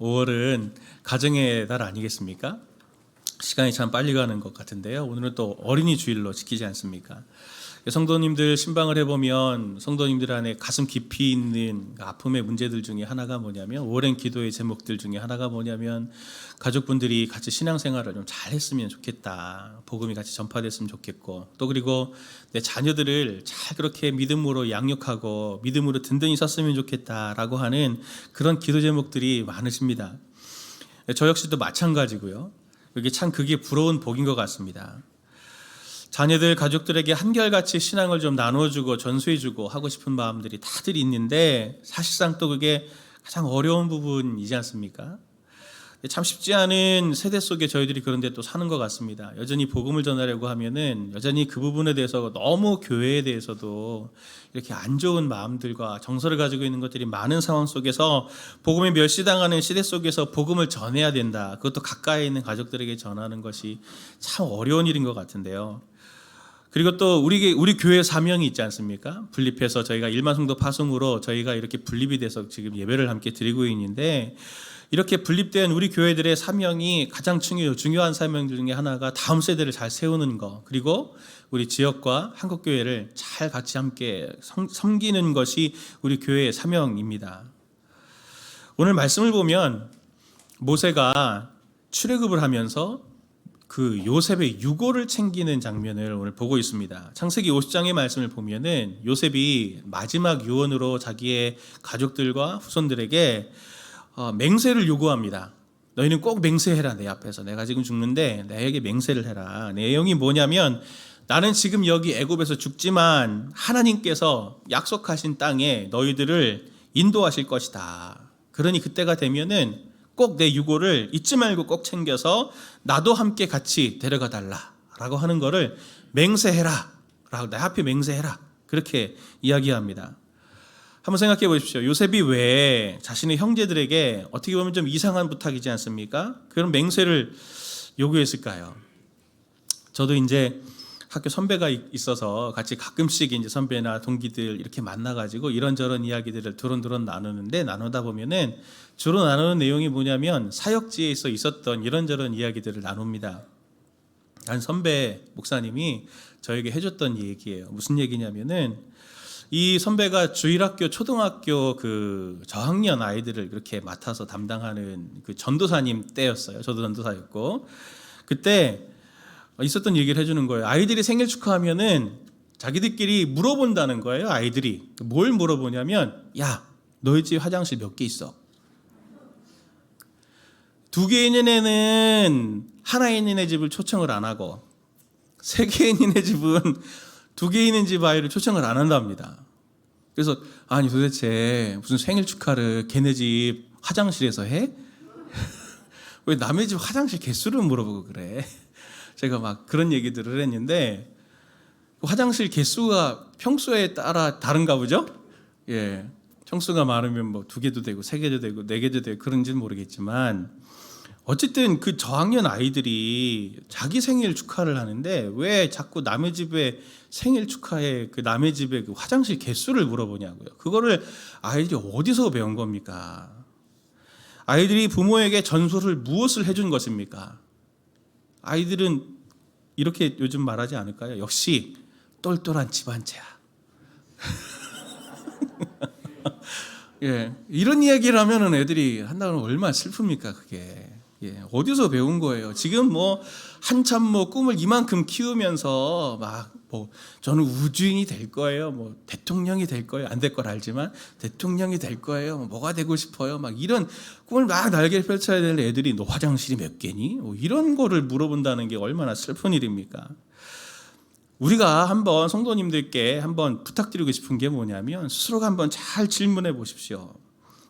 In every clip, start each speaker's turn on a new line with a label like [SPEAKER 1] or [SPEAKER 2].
[SPEAKER 1] 5월은 가정의 달 아니겠습니까? 시간이 참 빨리 가는 것 같은데요. 오늘은 또 어린이 주일로 지키지 않습니까? 성도님들 신방을 해보면 성도님들 안에 가슴 깊이 있는 아픔의 문제들 중에 하나가 뭐냐면, 오랜 기도의 제목들 중에 하나가 뭐냐면, 가족분들이 같이 신앙생활을 좀 잘했으면 좋겠다, 복음이 같이 전파됐으면 좋겠고, 또 그리고 내 자녀들을 잘 그렇게 믿음으로 양육하고 믿음으로 든든히 섰으면 좋겠다라고 하는 그런 기도 제목들이 많으십니다. 저 역시도 마찬가지고요. 그게 부러운 복인 것 같습니다. 자녀들, 가족들에게 한결같이 신앙을 좀 나눠주고 전수해주고 하고 싶은 마음들이 다들 있는데, 사실상 또 그게 가장 어려운 부분이지 않습니까? 참 쉽지 않은 세대 속에 저희들이 그런데 또 사는 것 같습니다. 여전히 복음을 전하려고 하면은 여전히 그 부분에 대해서 너무 교회에 대해서도 이렇게 안 좋은 마음들과 정서를 가지고 있는 것들이 많은 상황 속에서, 복음이 멸시당하는 시대 속에서 복음을 전해야 된다, 그것도 가까이 있는 가족들에게 전하는 것이 참 어려운 일인 것 같은데요. 그리고 또 우리 교회 사명이 있지 않습니까? 분립해서 저희가 일만 성도 파송으로 저희가 이렇게 분립이 돼서 지금 예배를 함께 드리고 있는데, 이렇게 분립된 우리 교회들의 사명이 가장 중요한 사명들 중에 하나가 다음 세대를 잘 세우는 것, 그리고 우리 지역과 한국교회를 잘 같이 함께 섬기는 것이 우리 교회의 사명입니다. 오늘 말씀을 보면 모세가 출애굽을 하면서 그 요셉의 유고를 챙기는 장면을 오늘 보고 있습니다. 창세기 50장의 말씀을 보면은 요셉이 마지막 유언으로 자기의 가족들과 후손들에게 맹세를 요구합니다. 너희는 꼭 맹세해라. 내 앞에서 내가 지금 죽는데 나에게 맹세를 해라. 내용이 뭐냐면, 나는 지금 여기 애굽에서 죽지만 하나님께서 약속하신 땅에 너희들을 인도하실 것이다. 그러니 그때가 되면은 꼭 내 유고를 잊지 말고 꼭 챙겨서 나도 함께 같이 데려가 달라라고 하는 거를 맹세해라, 라고, 내 앞에 맹세해라, 그렇게 이야기합니다. 한번 생각해 보십시오. 요셉이 왜 자신의 형제들에게 어떻게 보면 좀 이상한 부탁이지 않습니까? 그런 맹세를 요구했을까요? 저도 이제 학교 선배가 있어서 같이 가끔씩 이제 선배나 동기들 이렇게 만나가지고 이런저런 이야기들을 두런두런 나누다 보면은 주로 나누는 내용이 뭐냐면, 사역지에서 있었던 이런저런 이야기들을 나눕니다. 한 선배 목사님이 저에게 해줬던 얘기예요. 무슨 얘기냐면은, 이 선배가 주일학교, 초등학교 그 저학년 아이들을 그렇게 맡아서 담당하는 그 전도사님 때였어요. 저도 전도사였고, 그때 있었던 얘기를 해주는 거예요. 아이들이 생일 축하하면은 자기들끼리 물어본다는 거예요. 아이들이 뭘 물어보냐면, 야, 너희 집 화장실 몇 개 있어? 2개 있는 애는 하나 있는 애 집을 초청을 안 하고, 3개 있는 애 집은 2개 있는 집 아이를 초청을 안 한답니다. 그래서 아니 도대체 무슨 생일 축하를 걔네 집 화장실에서 해? 왜 남의 집 화장실 개수를 물어보고 그래? 제가 막 그런 얘기들을 했는데, 화장실 개수가 평수에 따라 다른가 보죠? 예, 평수가 많으면 뭐 2개도 되고 3개도 되고 4개도 되고 그런지는 모르겠지만, 어쨌든 그 저학년 아이들이 자기 생일 축하를 하는데 왜 자꾸 남의 집에 생일 축하에 그 남의 집에 그 화장실 개수를 물어보냐고요. 그거를 아이들이 어디서 배운 겁니까? 아이들이 부모에게 전소를 무엇을 해준 것입니까? 아이들은 이렇게 요즘 말하지 않을까요? 역시 똘똘한 집안채야. 예, 이런 이야기를 하면은 애들이 한다면 얼마나 슬픕니까, 그게. 예, 어디서 배운 거예요? 지금 뭐 한참 뭐 꿈을 이만큼 키우면서 막 뭐 저는 우주인이 될 거예요, 뭐 대통령이 될 거예요, 안 될 걸 알지만 대통령이 될 거예요, 뭐가 되고 싶어요, 막 이런 꿈을 막 날개를 펼쳐야 되는 애들이 너 화장실이 몇 개니? 뭐 이런 거를 물어본다는 게 얼마나 슬픈 일입니까? 우리가 한번 성도님들께 한번 부탁드리고 싶은 게 뭐냐면, 스스로가 한번 잘 질문해 보십시오.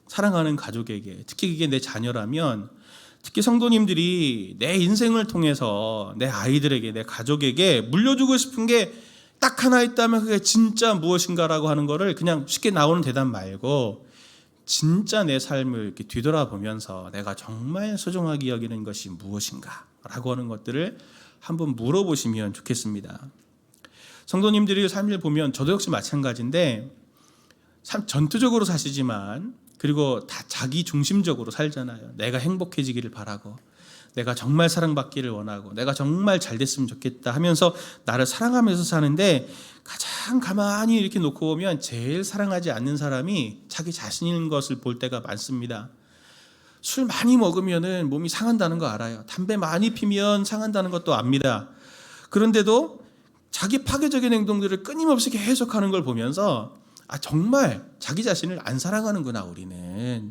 [SPEAKER 1] 사랑하는 가족에게, 특히 그게 내 자녀라면, 특히 성도님들이 내 인생을 통해서 내 아이들에게, 내 가족에게 물려주고 싶은 게 딱 하나 있다면 그게 진짜 무엇인가라고 하는 거를 그냥 쉽게 나오는 대답 말고, 진짜 내 삶을 이렇게 뒤돌아보면서 내가 정말 소중하게 여기는 것이 무엇인가 라고 하는 것들을 한번 물어보시면 좋겠습니다. 성도님들의 삶을 보면 저도 역시 마찬가지인데, 참 전투적으로 사시지만 그리고 다 자기 중심적으로 살잖아요. 내가 행복해지기를 바라고, 내가 정말 사랑받기를 원하고, 내가 정말 잘 됐으면 좋겠다 하면서 나를 사랑하면서 사는데, 가장 가만히 이렇게 놓고 보면 제일 사랑하지 않는 사람이 자기 자신인 것을 볼 때가 많습니다. 술 많이 먹으면 몸이 상한다는 거 알아요. 담배 많이 피면 상한다는 것도 압니다. 그런데도 자기 파괴적인 행동들을 끊임없이 계속하는 걸 보면서 정말 자기 자신을 안 사랑하는구나 우리는.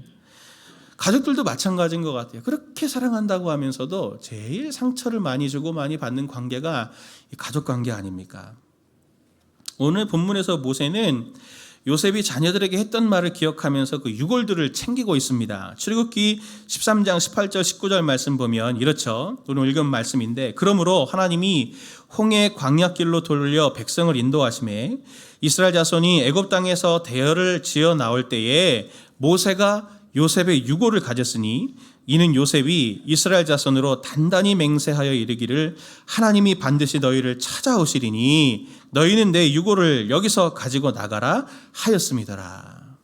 [SPEAKER 1] 가족들도 마찬가지인 것 같아요. 그렇게 사랑한다고 하면서도 제일 상처를 많이 주고 많이 받는 관계가 가족 관계 아닙니까? 오늘 본문에서 모세는 요셉이 자녀들에게 했던 말을 기억하면서 그 유골들을 챙기고 있습니다. 출애굽기 13장 18절 19절 말씀 보면 이렇죠. 오늘 읽은 말씀인데, 그러므로 하나님이 홍해 광야길로 돌려 백성을 인도하심에 이스라엘 자손이 애굽 땅에서 대열을 지어 나올 때에 모세가 요셉의 유골을 가졌으니 이는 요셉이 이스라엘 자손으로 단단히 맹세하여 이르기를 하나님이 반드시 너희를 찾아오시리니 너희는 내 유골을 여기서 가지고 나가라 하였음이더라.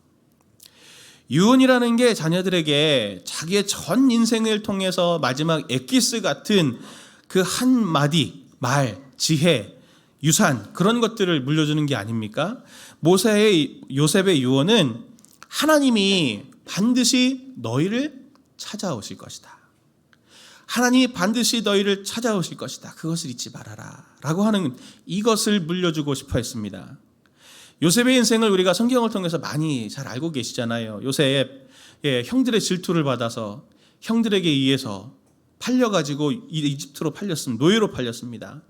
[SPEAKER 1] 유언이라는 게 자녀들에게 자기의 전 인생을 통해서 마지막 엑기스 같은 그 한마디 말, 지혜, 유산, 그런 것들을 물려주는 게 아닙니까? 요셉의 유언은 하나님이 반드시 너희를 찾아오실 것이다. 하나님이 반드시 너희를 찾아오실 것이다. 그것을 잊지 말아라 라고 하는 이것을 물려주고 싶어 했습니다. 요셉의 인생을 우리가 성경을 통해서 많이 잘 알고 계시잖아요. 요셉, 형들의 질투를 받아서 형들에게 의해서 팔려가지고 이집트로 팔렸습니다. 노예로 팔렸습니다.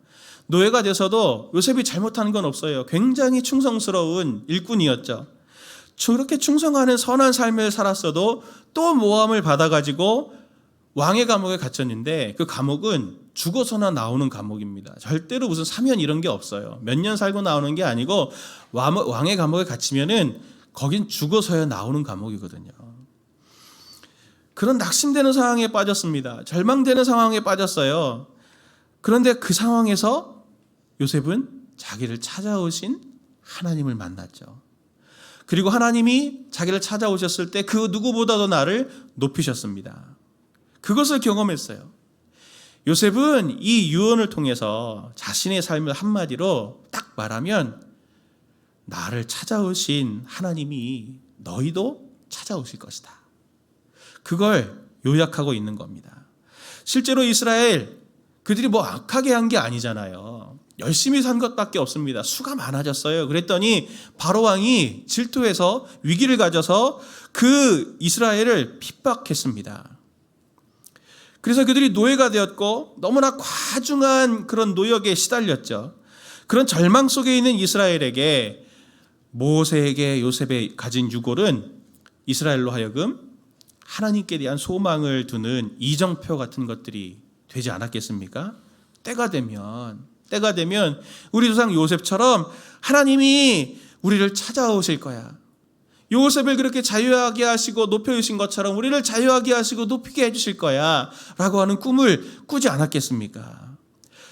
[SPEAKER 1] 노예가 돼서도 요셉이 잘못한 건 없어요. 굉장히 충성스러운 일꾼이었죠. 그렇게 충성하는 선한 삶을 살았어도 또 모함을 받아가지고 왕의 감옥에 갇혔는데, 그 감옥은 죽어서나 나오는 감옥입니다. 절대로 무슨 사면 이런 게 없어요. 몇 년 살고 나오는 게 아니고 왕의 감옥에 갇히면은 거긴 죽어서야 나오는 감옥이거든요. 그런 낙심되는 상황에 빠졌습니다. 절망되는 상황에 빠졌어요. 그런데 그 상황에서 요셉은 자기를 찾아오신 하나님을 만났죠. 그리고 하나님이 자기를 찾아오셨을 때 그 누구보다도 나를 높이셨습니다. 그것을 경험했어요. 요셉은 이 유언을 통해서 자신의 삶을 한마디로 딱 말하면, 나를 찾아오신 하나님이 너희도 찾아오실 것이다. 그걸 요약하고 있는 겁니다. 실제로 이스라엘, 그들이 뭐 악하게 한 게 아니잖아요. 열심히 산 것밖에 없습니다. 수가 많아졌어요. 그랬더니 바로 왕이 질투해서 위기를 가져서 그 이스라엘을 핍박했습니다. 그래서 그들이 노예가 되었고 너무나 과중한 그런 노역에 시달렸죠. 그런 절망 속에 있는 이스라엘에게 모세에게 요셉이 가진 유골은 이스라엘로 하여금 하나님께 대한 소망을 두는 이정표 같은 것들이 되지 않았겠습니까? 때가 되면 우리 조상 요셉처럼 하나님이 우리를 찾아오실 거야. 요셉을 그렇게 자유하게 하시고 높여주신 것처럼 우리를 자유하게 하시고 높이게 해주실 거야 라고 하는 꿈을 꾸지 않았겠습니까?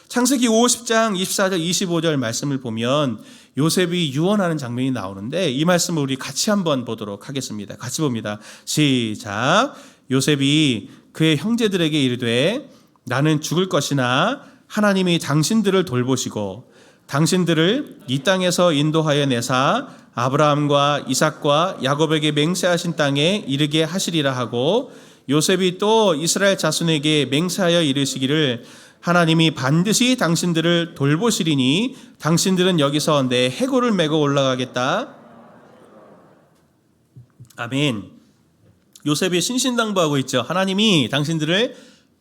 [SPEAKER 1] 창세기 50장 24절 25절 말씀을 보면 요셉이 유언하는 장면이 나오는데, 이 말씀을 우리 같이 한번 보도록 하겠습니다. 같이 봅니다. 시작. 요셉이 그의 형제들에게 이르되 나는 죽을 것이나 하나님이 당신들을 돌보시고 당신들을 이 땅에서 인도하여 내사 아브라함과 이삭과 야곱에게 맹세하신 땅에 이르게 하시리라 하고, 요셉이 또 이스라엘 자손에게 맹세하여 이르시기를 하나님이 반드시 당신들을 돌보시리니 당신들은 여기서 내 해골을 메고 올라가겠다. 아멘. 요셉이 신신당부하고 있죠. 하나님이 당신들을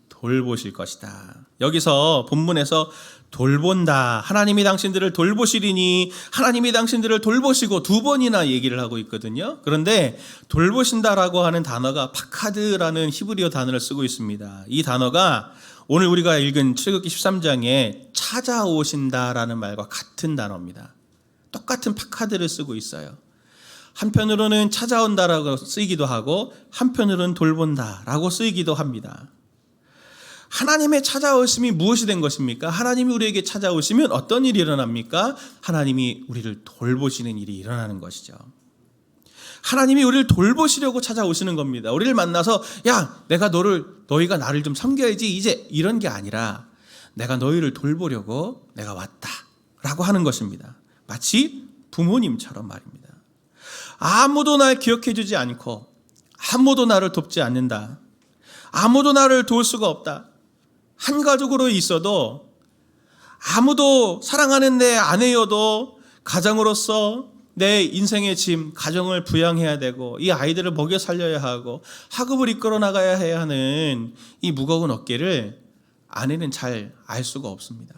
[SPEAKER 1] 돌보실 것이다. 여기서 본문에서 돌본다, 하나님이 당신들을 돌보시리니, 하나님이 당신들을 돌보시고 두 번이나 얘기를 하고 있거든요. 그런데 돌보신다라고 하는 단어가 파카드라는 히브리어 단어를 쓰고 있습니다. 이 단어가 오늘 우리가 읽은 출애굽기 13장에 찾아오신다라는 말과 같은 단어입니다. 똑같은 파카드를 쓰고 있어요. 한편으로는 찾아온다라고 쓰이기도 하고 한편으로는 돌본다라고 쓰이기도 합니다. 하나님의 찾아오심이 무엇이 된 것입니까? 하나님이 우리에게 찾아오시면 어떤 일이 일어납니까? 하나님이 우리를 돌보시는 일이 일어나는 것이죠. 하나님이 우리를 돌보시려고 찾아오시는 겁니다. 우리를 만나서 야, 너희가 나를 좀 섬겨야지 이제 이런 게 아니라 내가 너희를 돌보려고 내가 왔다라고 하는 것입니다. 마치 부모님처럼 말입니다. 아무도 날 기억해 주지 않고 아무도 나를 돕지 않는다. 아무도 나를 도울 수가 없다. 한 가족으로 있어도 아무도 사랑하는 내 아내여도 가장으로서 내 인생의 짐, 가정을 부양해야 되고 이 아이들을 먹여 살려야 하고 학업을 이끌어 나가야 해야 하는 이 무거운 어깨를 아내는 잘 알 수가 없습니다.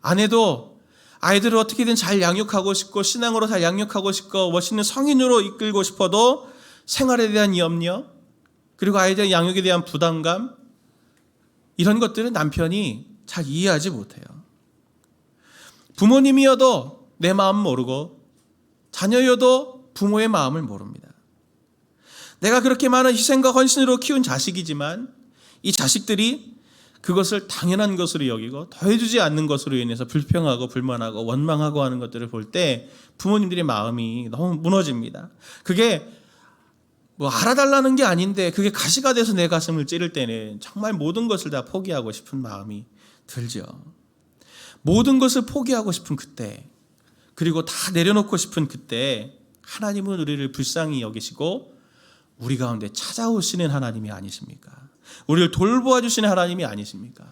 [SPEAKER 1] 아내도 아이들을 어떻게든 잘 양육하고 싶고 신앙으로 잘 양육하고 싶고 멋있는 성인으로 이끌고 싶어도 생활에 대한 염려 그리고 아이들의 양육에 대한 부담감 이런 것들은 남편이 잘 이해하지 못해요. 부모님이어도 내 마음 모르고 자녀여도 부모의 마음을 모릅니다. 내가 그렇게 많은 희생과 헌신으로 키운 자식이지만 이 자식들이 그것을 당연한 것으로 여기고 더해주지 않는 것으로 인해서 불평하고 불만하고 원망하고 하는 것들을 볼 때 부모님들의 마음이 너무 무너집니다. 그게 뭐 알아달라는 게 아닌데 그게 가시가 돼서 내 가슴을 찌를 때는 정말 모든 것을 다 포기하고 싶은 마음이 들죠. 모든 것을 포기하고 싶은 그때 그리고 다 내려놓고 싶은 그때 하나님은 우리를 불쌍히 여기시고 우리 가운데 찾아오시는 하나님이 아니십니까? 우리를 돌보아 주시는 하나님이 아니십니까?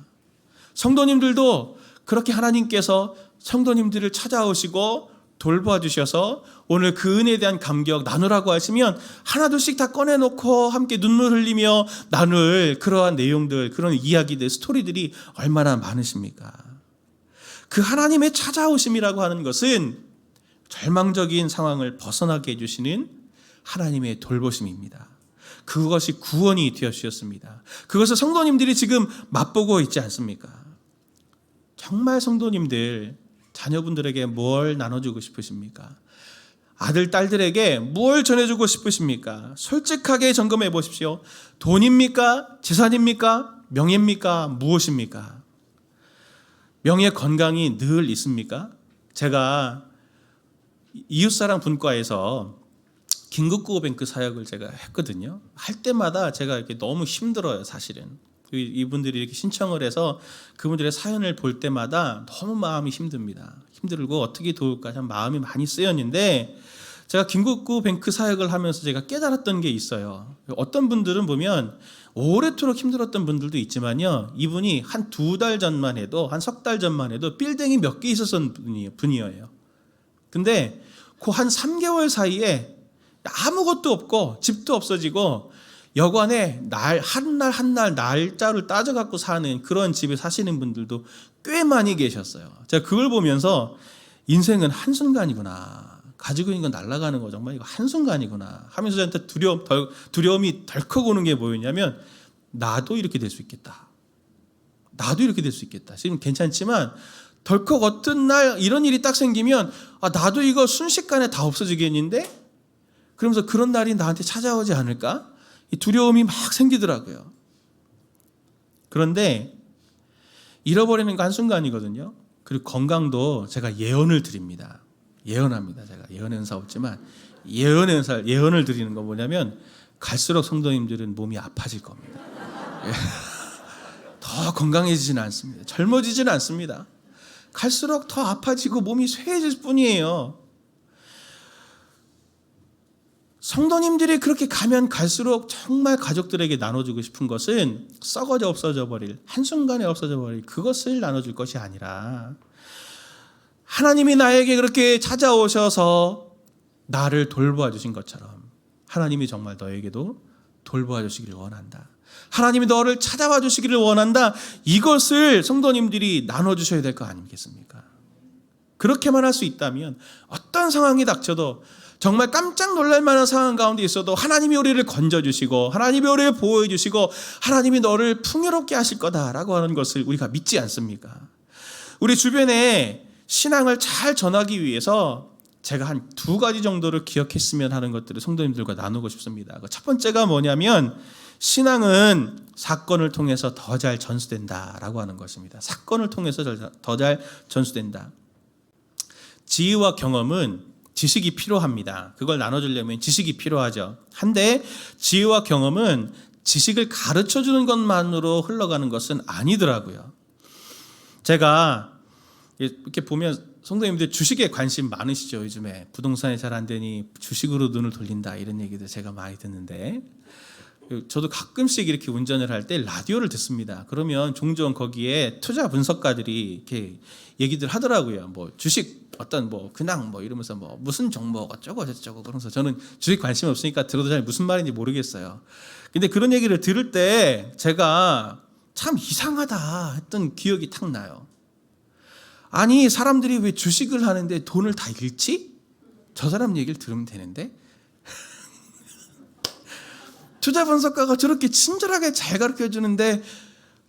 [SPEAKER 1] 성도님들도 그렇게 하나님께서 성도님들을 찾아오시고 돌보아 주셔서 오늘 그 은혜에 대한 감격 나누라고 하시면 하나둘씩 다 꺼내놓고 함께 눈물 흘리며 나눌 그러한 내용들, 그런 이야기들, 스토리들이 얼마나 많으십니까? 그 하나님의 찾아오심이라고 하는 것은 절망적인 상황을 벗어나게 해주시는 하나님의 돌보심입니다. 그것이 구원이 되어주셨습니다. 그것을 성도님들이 지금 맛보고 있지 않습니까? 정말 성도님들 자녀분들에게 뭘 나눠주고 싶으십니까? 아들, 딸들에게 뭘 전해주고 싶으십니까? 솔직하게 점검해 보십시오. 돈입니까? 재산입니까? 명예입니까? 무엇입니까? 명예 건강이 늘 있습니까? 제가 이웃사랑 분과에서 긴급구호뱅크 사역을 제가 했거든요. 할 때마다 제가 이렇게 너무 힘들어요, 사실은. 이분들이 이렇게 신청을 해서 그분들의 사연을 볼 때마다 너무 마음이 힘듭니다. 힘들고 어떻게 도울까 참 마음이 많이 쓰였는데 제가 긴급구호뱅크 사역을 하면서 제가 깨달았던 게 있어요. 어떤 분들은 보면 오래도록 힘들었던 분들도 있지만요, 이분이 한 2달 전만 해도 한 석 달 전만 해도 빌딩이 몇 개 있었던 분이에요. 근데 그 한 3개월 사이에 아무것도 없고 집도 없어지고 여관에 한 날 날짜를 따져갖고 사는 그런 집에 사시는 분들도 꽤 많이 계셨어요. 제가 그걸 보면서 인생은 한순간이구나, 가지고 있는 건 날아가는 거 정말 이거 한순간이구나 하면서 저한테 두려움이 덜컥 오는 게 뭐였냐면 나도 이렇게 될 수 있겠다, 나도 이렇게 될 수 있겠다. 지금 괜찮지만 덜컥 어떤 날 이런 일이 딱 생기면 나도 이거 순식간에 다 없어지겠는데? 그러면서 그런 날이 나한테 찾아오지 않을까? 이 두려움이 막 생기더라고요. 그런데 잃어버리는 거 한순간이거든요. 그리고 건강도 제가 예언을 드립니다. 예언합니다. 제가 예언 은사 없지만 예언을 드리는 건 뭐냐면 갈수록 성도님들은 몸이 아파질 겁니다. 더 건강해지지는 않습니다. 젊어지지는 않습니다. 갈수록 더 아파지고 몸이 쇠해질 뿐이에요. 성도님들이 그렇게 가면 갈수록 정말 가족들에게 나눠주고 싶은 것은 썩어져 없어져 버릴, 한순간에 없어져 버릴 그것을 나눠줄 것이 아니라 하나님이 나에게 그렇게 찾아오셔서 나를 돌보아 주신 것처럼 하나님이 정말 너에게도 돌보아 주시기를 원한다. 하나님이 너를 찾아와 주시기를 원한다. 이것을 성도님들이 나눠주셔야 될 거 아니겠습니까? 그렇게만 할 수 있다면 어떤 상황이 닥쳐도 정말 깜짝 놀랄 만한 상황 가운데 있어도 하나님이 우리를 건져주시고 하나님이 우리를 보호해주시고 하나님이 너를 풍요롭게 하실 거다라고 하는 것을 우리가 믿지 않습니까? 우리 주변에 신앙을 잘 전하기 위해서 제가 한 2가지 정도를 기억했으면 하는 것들을 성도님들과 나누고 싶습니다. 첫 번째가 뭐냐면 신앙은 사건을 통해서 더 잘 전수된다라고 하는 것입니다. 사건을 통해서 더 잘 전수된다. 지혜와 경험은 지식이 필요합니다. 그걸 나눠주려면 지식이 필요하죠. 한데 지혜와 경험은 지식을 가르쳐주는 것만으로 흘러가는 것은 아니더라고요. 제가 이렇게 보면 성도님들 주식에 관심 많으시죠. 요즘에 부동산이 잘 안 되니 주식으로 눈을 돌린다 이런 얘기들 제가 많이 듣는데, 저도 가끔씩 이렇게 운전을 할 때 라디오를 듣습니다. 그러면 종종 거기에 투자 분석가들이 이렇게 얘기들 하더라고요. 뭐 주식 어떤 뭐 그냥 뭐 이러면서 뭐 무슨 종목 어쩌고 저쩌고 그러면서, 저는 주식 관심 없으니까 들어도 잘 무슨 말인지 모르겠어요. 근데 그런 얘기를 들을 때 제가 참 이상하다 했던 기억이 탁 나요. 아니, 사람들이 왜 주식을 하는데 돈을 다 잃지? 저 사람 얘기를 들으면 되는데. 투자 분석가가 저렇게 친절하게 잘 가르쳐 주는데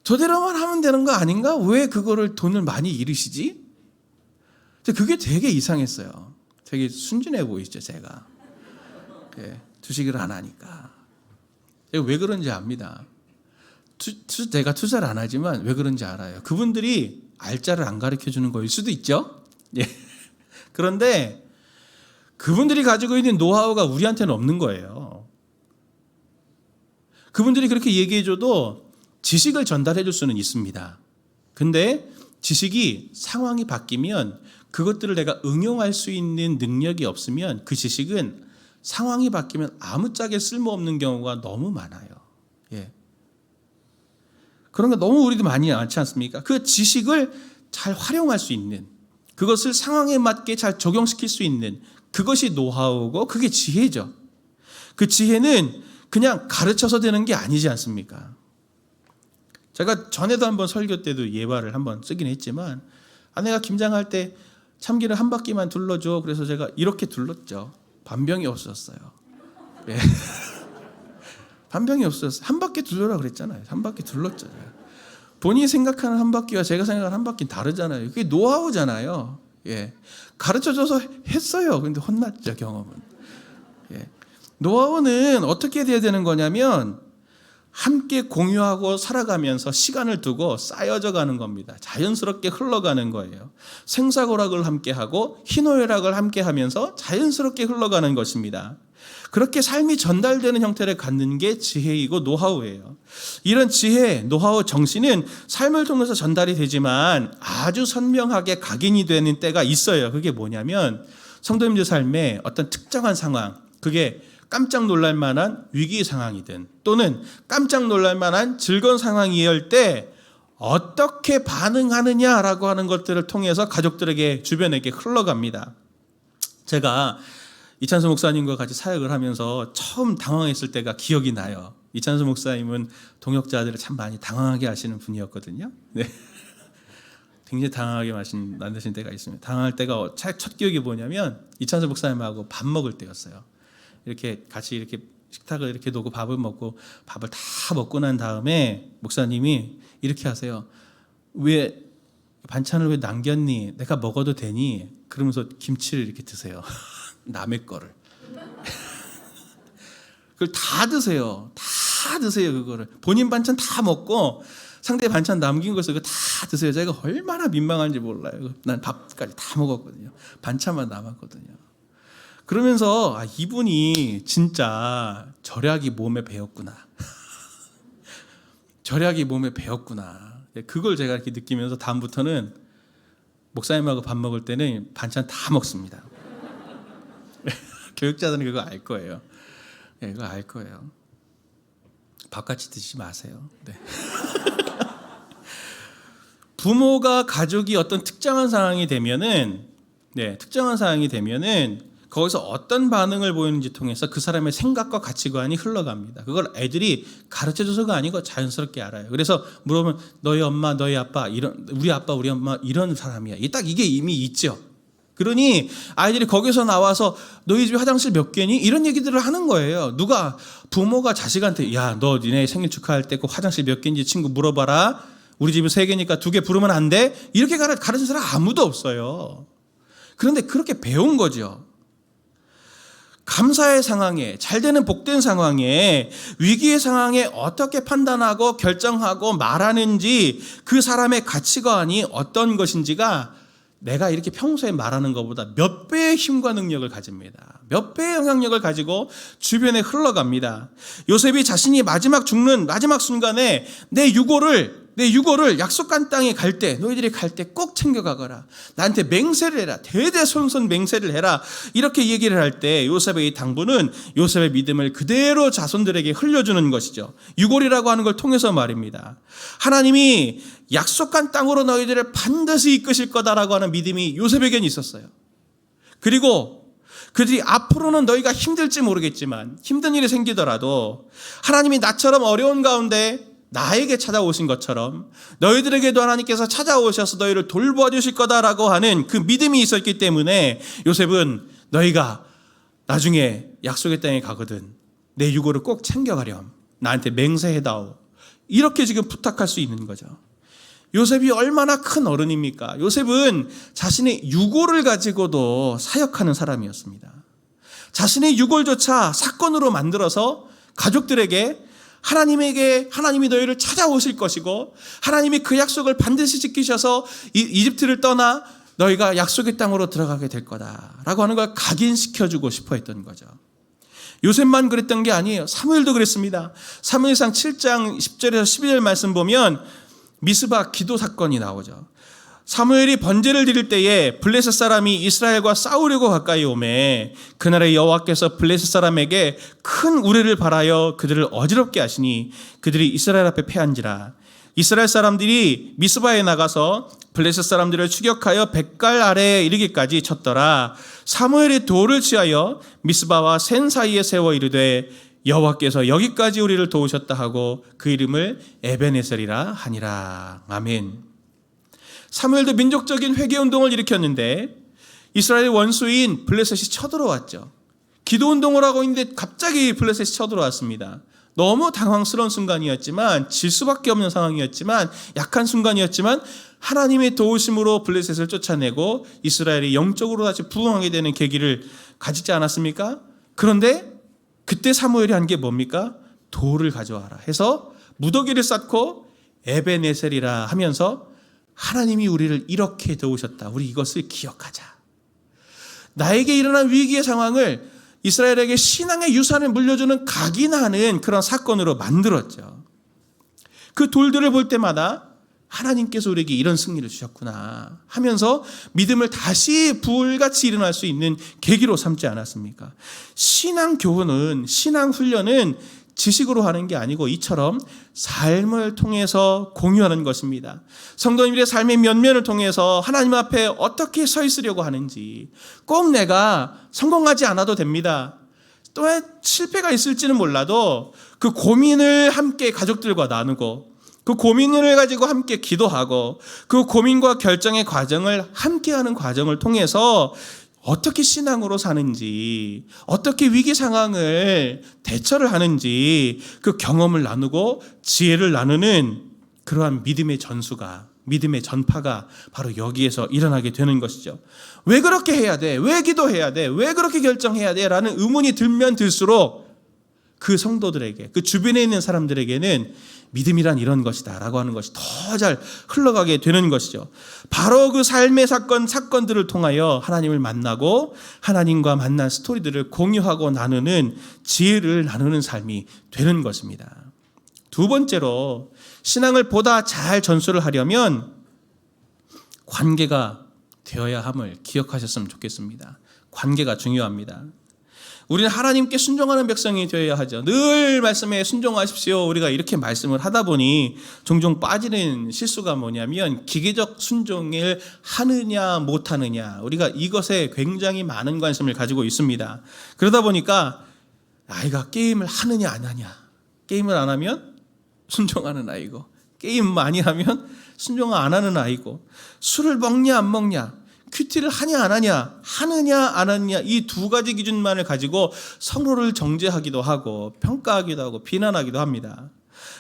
[SPEAKER 1] 저대로만 하면 되는 거 아닌가? 왜 그거를 돈을 많이 잃으시지? 그게 되게 이상했어요. 되게 순진해 보이죠, 제가. 주식을 안 하니까. 왜 그런지 압니다. 제가 투자를 안 하지만 왜 그런지 알아요. 그분들이 알짜를 안 가르쳐 주는 거일 수도 있죠. 예. 그런데 그분들이 가지고 있는 노하우가 우리한테는 없는 거예요. 그분들이 그렇게 얘기해줘도 지식을 전달해 줄 수는 있습니다. 근데 지식이 상황이 바뀌면 그것들을 내가 응용할 수 있는 능력이 없으면 그 지식은 상황이 바뀌면 아무짝에 쓸모없는 경우가 너무 많아요. 예. 그런 거 너무 우리도 많지 않습니까? 그 지식을 잘 활용할 수 있는, 그것을 상황에 맞게 잘 적용시킬 수 있는 그것이 노하우고 그게 지혜죠. 그 지혜는 그냥 가르쳐서 되는 게 아니지 않습니까? 제가 전에도 한번 설교 때도 예화를 한번 쓰긴 했지만, 아내가 김장할 때 참기름 한 바퀴만 둘러줘. 그래서 제가 이렇게 둘렀죠. 반병이 없었어요. 네. 반병이 없었어요. 한 바퀴 둘러라 그랬잖아요. 한 바퀴 둘렀죠. 본인이 생각하는 한 바퀴와 제가 생각하는 한 바퀴는 다르잖아요. 그게 노하우잖아요. 예. 가르쳐줘서 했어요. 근데 혼났죠, 경험은. 예. 노하우는 어떻게 돼야 되는 거냐면 함께 공유하고 살아가면서 시간을 두고 쌓여져 가는 겁니다. 자연스럽게 흘러가는 거예요. 생사고락을 함께하고 희노애락을 함께하면서 자연스럽게 흘러가는 것입니다. 그렇게 삶이 전달되는 형태를 갖는 게 지혜이고 노하우예요. 이런 지혜, 노하우, 정신은 삶을 통해서 전달이 되지만 아주 선명하게 각인이 되는 때가 있어요. 그게 뭐냐면 성도님들 삶에 어떤 특정한 상황, 그게 깜짝 놀랄 만한 위기 상황이든 또는 깜짝 놀랄 만한 즐거운 상황이할 때 어떻게 반응하느냐라고 하는 것들을 통해서 가족들에게, 주변에게 흘러갑니다. 제가 이찬수 목사님과 같이 사역을 하면서 처음 당황했을 때가 기억이 나요. 이찬수 목사님은 동역자들을 참 많이 당황하게 하시는 분이었거든요. 네. 굉장히 당황하게 만드신 때가 있습니다. 당황할 때가 첫 기억이 뭐냐면 이찬수 목사님하고 밥 먹을 때였어요. 이렇게 같이 이렇게 식탁을 이렇게 놓고 밥을 먹고, 밥을 다 먹고 난 다음에 목사님이 이렇게 하세요. 왜 반찬을 왜 남겼니? 내가 먹어도 되니? 그러면서 김치를 이렇게 드세요. 남의 거를. 그걸 다 드세요. 다 드세요. 그거를 본인 반찬 다 먹고 상대 반찬 남긴 것을 다 드세요. 제가 얼마나 민망한지 몰라요. 난 밥까지 다 먹었거든요. 반찬만 남았거든요. 그러면서 이분이 진짜 절약이 몸에 배었구나. 절약이 몸에 배었구나. 그걸 제가 이렇게 느끼면서 다음부터는 목사님하고 밥 먹을 때는 반찬 다 먹습니다. 교육자들은 그거 알 거예요. 네, 그거 알 거예요. 밥같이 드시지 마세요. 네. 부모가, 가족이 어떤 특정한 상황이 되면은, 거기서 어떤 반응을 보이는지 통해서 그 사람의 생각과 가치관이 흘러갑니다. 그걸 애들이 가르쳐줘서가 아니고 자연스럽게 알아요. 그래서 물어보면 너희 엄마, 너희 아빠, 우리 아빠, 우리 엄마 이런 사람이야. 딱 이게 이미 있죠. 그러니 아이들이 거기서 나와서 너희 집 화장실 몇 개니? 이런 얘기들을 하는 거예요. 누가, 부모가 자식한테 야, 너 니네 생일 축하할 때 그 화장실 몇 개인지 친구 물어봐라. 우리 집은 3개니까 2개 부르면 안 돼? 이렇게 가르친 사람 아무도 없어요. 그런데 그렇게 배운 거죠. 감사의 상황에, 잘되는 복된 상황에, 위기의 상황에 어떻게 판단하고 결정하고 말하는지, 그 사람의 가치관이 어떤 것인지가 내가 이렇게 평소에 말하는 것보다 몇 배의 힘과 능력을 가집니다. 몇 배의 영향력을 가지고 주변에 흘러갑니다. 요셉이 자신이 죽는 마지막 순간에 내 유고를 약속한 땅에 갈 때, 너희들이 갈 때 꼭 챙겨가거라. 나한테 맹세를 해라. 대대손손 맹세를 해라. 이렇게 얘기를 할 때 요셉의 이 당부는 요셉의 믿음을 그대로 자손들에게 흘려주는 것이죠. 유골이라고 하는 걸 통해서 말입니다. 하나님이 약속한 땅으로 너희들을 반드시 이끄실 거다라고 하는 믿음이 요셉에겐 있었어요. 그리고 그들이 앞으로는 너희가 힘들지 모르겠지만, 힘든 일이 생기더라도 하나님이 나처럼 어려운 가운데 나에게 찾아오신 것처럼 너희들에게도 하나님께서 찾아오셔서 너희를 돌보아주실 거다라고 하는 그 믿음이 있었기 때문에 요셉은 너희가 나중에 약속의 땅에 가거든 내 유고를 꼭 챙겨가렴. 나한테 맹세해다오. 이렇게 지금 부탁할 수 있는 거죠. 요셉이 얼마나 큰 어른입니까? 요셉은 자신의 유고를 가지고도 사역하는 사람이었습니다. 자신의 유골조차 사건으로 만들어서 가족들에게 하나님이 너희를 찾아오실 것이고 하나님이 그 약속을 반드시 지키셔서 이집트를 떠나 너희가 약속의 땅으로 들어가게 될 거다라고 하는 걸 각인시켜주고 싶어 했던 거죠. 요셉만 그랬던 게 아니에요. 사무엘도 그랬습니다. 사무엘상 7장 10절에서 12절 말씀 보면 미스바 기도 사건이 나오죠. 사무엘이 번제를 드릴 때에 블레셋 사람이 이스라엘과 싸우려고 가까이 오매 그날에 여호와께서 블레셋 사람에게 큰 우레를 발하여 그들을 어지럽게 하시니 그들이 이스라엘 앞에 패한지라. 이스라엘 사람들이 미스바에 나가서 블레셋 사람들을 추격하여 뱃갈 아래에 이르기까지 쳤더라. 사무엘이 돌을 취하여 미스바와 센 사이에 세워 이르되 여호와께서 여기까지 우리를 도우셨다 하고 그 이름을 에베네셀이라 하니라. 아멘. 사무엘도 민족적인 회개운동을 일으켰는데 이스라엘 원수인 블레셋이 쳐들어왔죠. 기도운동을 하고 있는데 갑자기 블레셋이 쳐들어왔습니다. 너무 당황스러운 순간이었지만, 질 수밖에 없는 상황이었지만, 약한 순간이었지만 하나님의 도우심으로 블레셋을 쫓아내고 이스라엘이 영적으로 다시 부흥하게 되는 계기를 가지지 않았습니까? 그런데 그때 사무엘이 한 게 뭡니까? 돌을 가져와라 해서 무더기를 쌓고 에베네셀이라 하면서 하나님이 우리를 이렇게 도우셨다. 우리 이것을 기억하자. 나에게 일어난 위기의 상황을 이스라엘에게 신앙의 유산을 물려주는 각인하는 그런 사건으로 만들었죠. 그 돌들을 볼 때마다 하나님께서 우리에게 이런 승리를 주셨구나 하면서 믿음을 다시 불같이 일어날 수 있는 계기로 삼지 않았습니까? 신앙 교훈은, 신앙 훈련은 지식으로 하는 게 아니고 이처럼 삶을 통해서 공유하는 것입니다. 성도님들의 삶의 면면을 통해서 하나님 앞에 어떻게 서 있으려고 하는지, 꼭 내가 성공하지 않아도 됩니다. 또 실패가 있을지는 몰라도 그 고민을 함께 가족들과 나누고 그 고민을 가지고 함께 기도하고 그 고민과 결정의 과정을 함께하는 과정을 통해서 어떻게 신앙으로 사는지, 어떻게 위기 상황을 대처를 하는지 그 경험을 나누고 지혜를 나누는 그러한 믿음의 전수가, 믿음의 전파가 바로 여기에서 일어나게 되는 것이죠. 왜 그렇게 해야 돼? 왜 기도해야 돼? 왜 그렇게 결정해야 돼? 라는 의문이 들면 들수록 그 성도들에게, 그 주변에 있는 사람들에게는 믿음이란 이런 것이다 라고 하는 것이 더 잘 흘러가게 되는 것이죠. 바로 그 삶의 사건들을 통하여 하나님을 만나고 하나님과 만난 스토리들을 공유하고 나누는 지혜를 나누는 삶이 되는 것입니다. 두 번째로 신앙을 보다 잘 전수를 하려면 관계가 되어야 함을 기억하셨으면 좋겠습니다. 관계가 중요합니다. 우리는 하나님께 순종하는 백성이 되어야 하죠. 늘 말씀에 순종하십시오. 우리가 이렇게 말씀을 하다 보니 종종 빠지는 실수가 뭐냐면 기계적 순종을 하느냐 못하느냐, 우리가 이것에 굉장히 많은 관심을 가지고 있습니다. 그러다 보니까 아이가 게임을 하느냐 안 하냐, 게임을 안 하면 순종하는 아이고 게임 많이 하면 순종 안 하는 아이고, 술을 먹냐 안 먹냐, 큐티를 하냐 안 하냐, 하느냐 안 하느냐, 이 두 가지 기준만을 가지고 서로를 정죄하기도 하고 평가하기도 하고 비난하기도 합니다.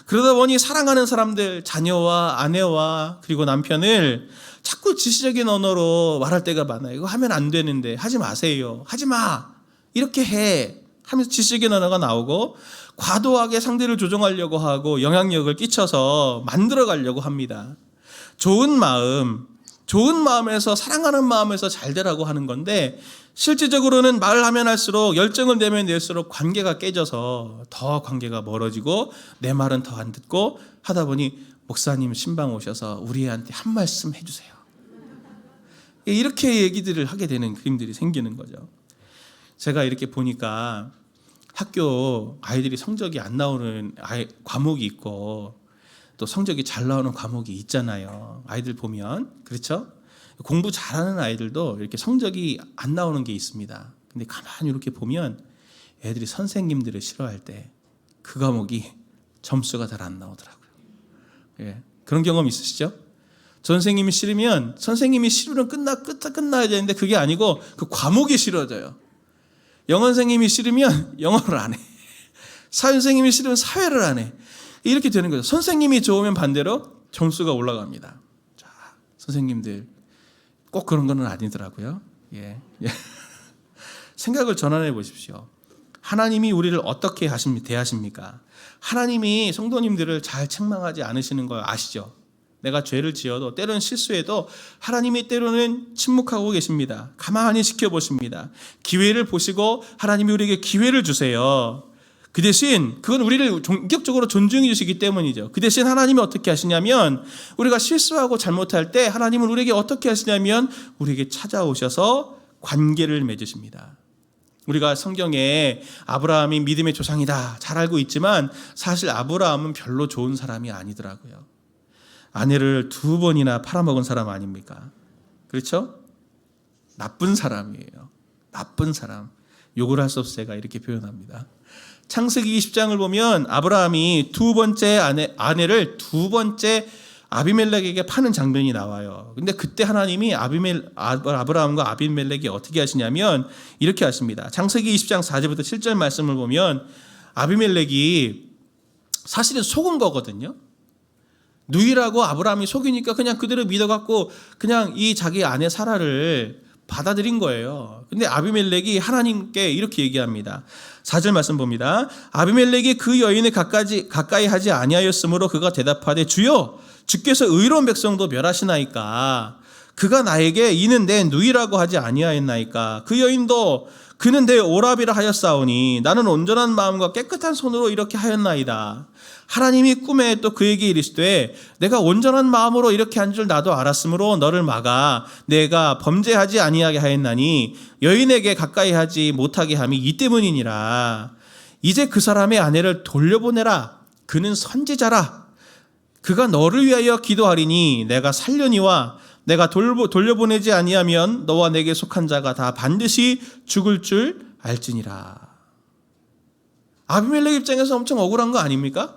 [SPEAKER 1] 그러다 보니 사랑하는 사람들, 자녀와 아내와 그리고 남편을 자꾸 지시적인 언어로 말할 때가 많아요. 이거 하면 안 되는데 하지 마세요, 하지 마, 이렇게 해 하면서 지시적인 언어가 나오고 과도하게 상대를 조종하려고 하고 영향력을 끼쳐서 만들어 가려고 합니다. 좋은 마음, 좋은 마음에서, 사랑하는 마음에서 잘 되라고 하는 건데, 실질적으로는 말을 하면 할수록, 열정을 내면 낼수록 관계가 깨져서 더 관계가 멀어지고 내 말은 더 안 듣고 하다 보니 목사님 신방 오셔서 우리 애한테 한 말씀 해주세요. 이렇게 얘기들을 하게 되는 그림들이 생기는 거죠. 제가 이렇게 보니까 학교 아이들이 성적이 안 나오는 과목이 있고 또 성적이 잘 나오는 과목이 있잖아요. 아이들 보면. 그렇죠? 공부 잘하는 아이들도 이렇게 성적이 안 나오는 게 있습니다. 근데 가만히 이렇게 보면 애들이 선생님들을 싫어할 때 그 과목이 점수가 잘 안 나오더라고요. 예, 그런 경험 있으시죠? 선생님이 싫으면 끝나야 되는데 그게 아니고 그 과목이 싫어져요. 영어 선생님이 싫으면 영어를 안 해. 사회 선생님이 싫으면 사회를 안 해. 이렇게 되는 거죠. 선생님이 좋으면 반대로 점수가 올라갑니다. 자, 선생님들 꼭 그런 건 아니더라고요. 예. 생각을 전환해 보십시오. 하나님이 우리를 어떻게 대하십니까? 하나님이 성도님들을 잘 책망하지 않으시는 걸 아시죠? 내가 죄를 지어도 때로는 실수해도 하나님이 때로는 침묵하고 계십니다. 가만히 지켜보십니다. 기회를 보시고 하나님이 우리에게 기회를 주세요. 그 대신 그건 우리를 인격적으로 존중해 주시기 때문이죠. 그 대신 하나님이 어떻게 하시냐면 우리가 실수하고 잘못할 때 하나님은 우리에게 어떻게 하시냐면 우리에게 찾아오셔서 관계를 맺으십니다. 우리가 성경에 아브라함이 믿음의 조상이다 잘 알고 있지만 사실 아브라함은 별로 좋은 사람이 아니더라고요. 아내를 2번이나 팔아먹은 사람 아닙니까? 그렇죠? 나쁜 사람이에요. 나쁜 사람. 욕을 할 수 없어 제가 이렇게 표현합니다. 창세기 20장을 보면 아브라함이 2번째 아내를 2번째 아비멜렉에게 파는 장면이 나와요. 근데 그때 하나님이 아브라함과 아비멜렉이 어떻게 하시냐면 이렇게 하십니다. 창세기 20장 4절부터 7절 말씀을 보면 아비멜렉이 사실은 속은 거거든요. 누이라고 아브라함이 속이니까 그냥 그대로 믿어갖고 그냥 이 자기 아내 사라를 받아들인 거예요. 근데 아비멜렉이 하나님께 이렇게 얘기합니다. 4절 말씀 봅니다. 아비멜렉이 그 여인을 가까이 하지 아니하였으므로 그가 대답하되 주여 주께서 의로운 백성도 멸하시나이까 그가 나에게 이는 내 누이라고 하지 아니하였나이까 그 여인도 그는 내 오라비라 하였사오니 나는 온전한 마음과 깨끗한 손으로 이렇게 하였나이다. 하나님이 꿈에 또 그에게 이르시되 내가 온전한 마음으로 이렇게 한 줄 나도 알았으므로 너를 막아 내가 범죄하지 아니하게 하였나니 여인에게 가까이 하지 못하게 함이 이 때문이니라. 이제 그 사람의 아내를 돌려보내라. 그는 선지자라. 그가 너를 위하여 기도하리니 내가 살려니와 내가 돌려보내지 아니하면 너와 내게 속한 자가 다 반드시 죽을 줄 알지니라. 아비멜렉 입장에서 엄청 억울한 거 아닙니까?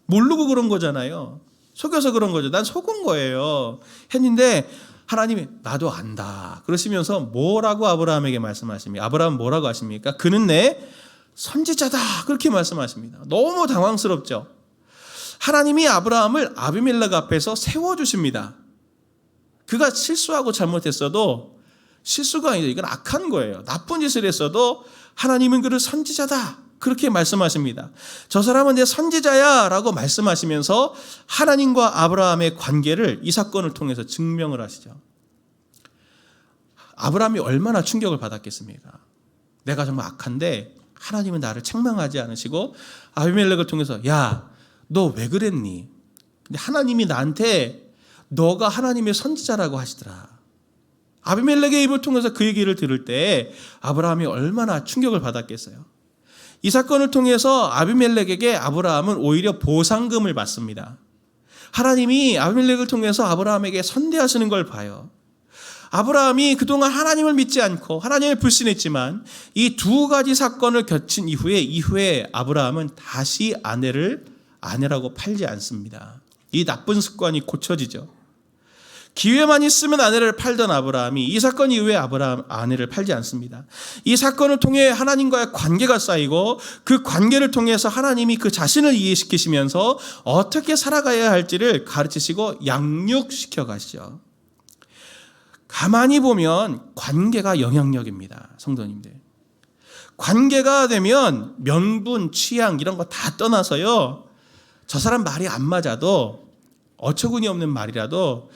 [SPEAKER 1] 모르고 그런 거잖아요. 속여서 그런 거죠. 난 속은 거예요. 했는데 하나님이 나도 안다. 그러시면서 뭐라고 아브라함에게 말씀하십니까? 아브라함 뭐라고 하십니까? 그는 내 선지자다. 그렇게 말씀하십니다. 너무 당황스럽죠. 하나님이 아브라함을 아비멜렉 앞에서 세워주십니다. 그가 실수하고 잘못했어도 실수가 아니라 이건 악한 거예요. 나쁜 짓을 했어도 하나님은 그를 선지자다. 그렇게 말씀하십니다. 저 사람은 내 선지자야 라고 말씀하시면서 하나님과 아브라함의 관계를 이 사건을 통해서 증명을 하시죠. 아브라함이 얼마나 충격을 받았겠습니까? 내가 정말 악한데 하나님은 나를 책망하지 않으시고 아비멜렉을 통해서 야, 너 왜 그랬니? 근데 하나님이 나한테 너가 하나님의 선지자라고 하시더라. 아비멜렉의 입을 통해서 그 얘기를 들을 때 아브라함이 얼마나 충격을 받았겠어요. 이 사건을 통해서 아비멜렉에게 아브라함은 오히려 보상금을 받습니다. 하나님이 아비멜렉을 통해서 아브라함에게 선대하시는 걸 봐요. 아브라함이 그동안 하나님을 믿지 않고 하나님을 불신했지만 이 2가지 사건을 겪은 이후에 아브라함은 다시 아내라고 팔지 않습니다. 이 나쁜 습관이 고쳐지죠. 기회만 있으면 아내를 팔던 아브라함이 이 사건 이후에 아내를 팔지 않습니다. 이 사건을 통해 하나님과의 관계가 쌓이고 그 관계를 통해서 하나님이 그 자신을 이해시키시면서 어떻게 살아가야 할지를 가르치시고 양육시켜 가시죠. 가만히 보면 관계가 영향력입니다. 성도님들. 관계가 되면 명분, 취향 이런 거 다 떠나서요. 저 사람 말이 안 맞아도 어처구니 없는 말이라도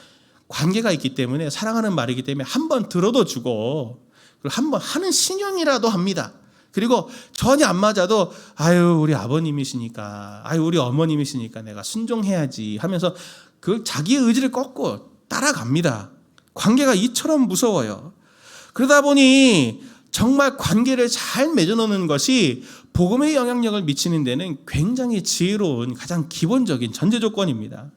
[SPEAKER 1] 관계가 있기 때문에, 사랑하는 말이기 때문에 한 번 들어도 주고, 그리고 한 번 하는 신용이라도 합니다. 그리고 전혀 안 맞아도 아유 우리 아버님이시니까, 아유 우리 어머님이시니까 내가 순종해야지 하면서 그 자기의 의지를 꺾고 따라갑니다. 관계가 이처럼 무서워요. 그러다 보니 정말 관계를 잘 맺어놓는 것이 복음의 영향력을 미치는 데는 굉장히 지혜로운 가장 기본적인 전제 조건입니다.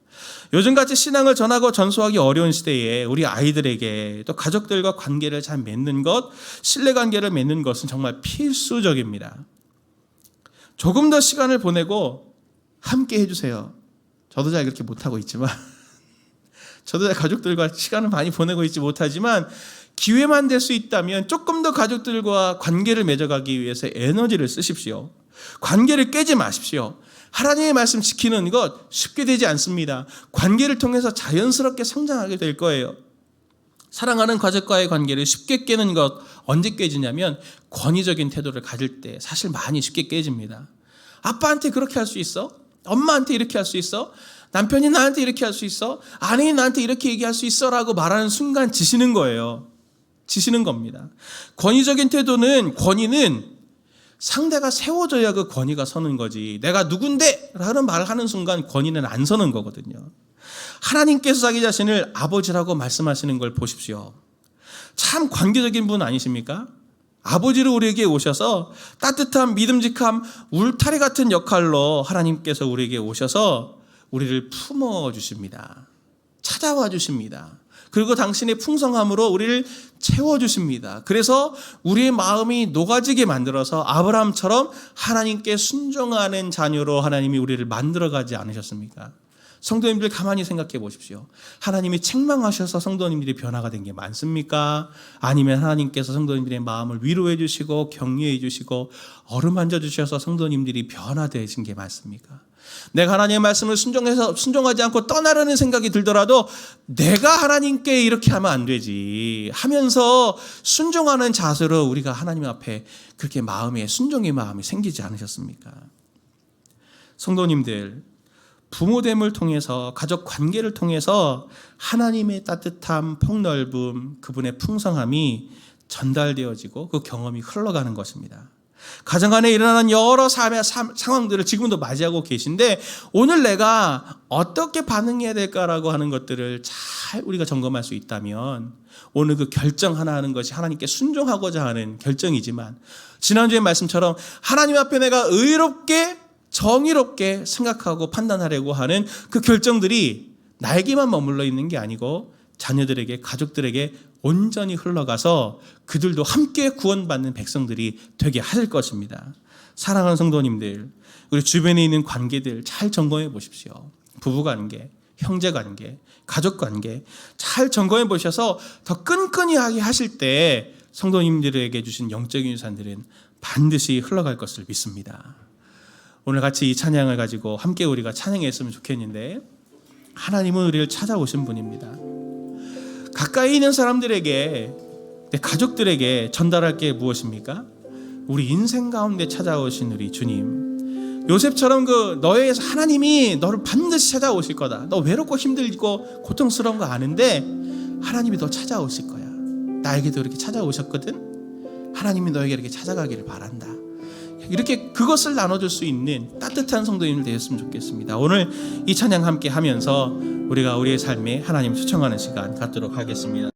[SPEAKER 1] 요즘같이 신앙을 전하고 전수하기 어려운 시대에 우리 아이들에게 또 가족들과 관계를 잘 맺는 것, 신뢰관계를 맺는 것은 정말 필수적입니다. 조금 더 시간을 보내고 함께 해주세요. 저도 잘 그렇게 못하고 있지만 저도 잘 가족들과 시간을 많이 보내고 있지 못하지만 기회만 될 수 있다면 조금 더 가족들과 관계를 맺어가기 위해서 에너지를 쓰십시오. 관계를 깨지 마십시오. 하나님의 말씀 지키는 것 쉽게 되지 않습니다. 관계를 통해서 자연스럽게 성장하게 될 거예요. 사랑하는 가족과의 관계를 쉽게 깨는 것 언제 깨지냐면 권위적인 태도를 가질 때 사실 많이 쉽게 깨집니다. 아빠한테 그렇게 할 수 있어? 엄마한테 이렇게 할 수 있어? 남편이 나한테 이렇게 할 수 있어? 아내이 나한테 이렇게 얘기할 수 있어? 라고 말하는 순간 지시는 거예요. 지시는 겁니다. 권위적인 태도는, 권위는 상대가 세워져야 그 권위가 서는 거지, 내가 누군데? 라는 말을 하는 순간 권위는 안 서는 거거든요. 하나님께서 자기 자신을 아버지라고 말씀하시는 걸 보십시오. 참 관계적인 분 아니십니까? 아버지로 우리에게 오셔서 따뜻함, 믿음직함, 울타리 같은 역할로 하나님께서 우리에게 오셔서 우리를 품어주십니다. 찾아와 주십니다. 그리고 당신의 풍성함으로 우리를 채워주십니다. 그래서 우리의 마음이 녹아지게 만들어서 아브라함처럼 하나님께 순종하는 자녀로 하나님이 우리를 만들어가지 않으셨습니까? 성도님들 가만히 생각해 보십시오. 하나님이 책망하셔서 성도님들이 변화가 된 게 많습니까? 아니면 하나님께서 성도님들의 마음을 위로해 주시고 격려해 주시고 어루만져 주셔서 성도님들이 변화되신 게 많습니까? 내가 하나님의 말씀을 순종하지 않고 떠나려는 생각이 들더라도 내가 하나님께 이렇게 하면 안 되지 하면서 순종하는 자세로 우리가 하나님 앞에 그렇게 마음에 순종의 마음이 생기지 않으셨습니까? 성도님들, 부모됨을 통해서, 가족 관계를 통해서 하나님의 따뜻함, 폭넓음, 그분의 풍성함이 전달되어지고 그 경험이 흘러가는 것입니다. 가정 안에 일어나는 여러 삶의 상황들을 지금도 맞이하고 계신데 오늘 내가 어떻게 반응해야 될까라고 하는 것들을 잘 우리가 점검할 수 있다면 오늘 그 결정 하나 하는 것이 하나님께 순종하고자 하는 결정이지만 지난주의 말씀처럼 하나님 앞에 내가 의롭게 정의롭게 생각하고 판단하려고 하는 그 결정들이 나에게만 머물러 있는 게 아니고 자녀들에게, 가족들에게 온전히 흘러가서 그들도 함께 구원받는 백성들이 되게 하실 것입니다. 사랑하는 성도님들, 우리 주변에 있는 관계들 잘 점검해 보십시오. 부부관계, 형제관계, 가족관계 잘 점검해 보셔서 더 끈끈이하게 하실 때 성도님들에게 주신 영적인 유산들은 반드시 흘러갈 것을 믿습니다. 오늘 같이 이 찬양을 가지고 함께 우리가 찬양했으면 좋겠는데, 하나님은 우리를 찾아오신 분입니다. 가까이 있는 사람들에게, 내 가족들에게 전달할 게 무엇입니까? 우리 인생 가운데 찾아오신 우리 주님, 요셉처럼 너의 하나님이 너를 반드시 찾아오실 거다. 너 외롭고 힘들고 고통스러운 거 아는데 하나님이 너 찾아오실 거야. 나에게도 이렇게 찾아오셨거든. 하나님이 너에게 이렇게 찾아가기를 바란다. 이렇게 그것을 나눠줄 수 있는 따뜻한 성도님들 되셨으면 좋겠습니다. 오늘 이 찬양 함께 하면서 우리가 우리의 삶에 하나님을 초청하는 시간 갖도록 하겠습니다.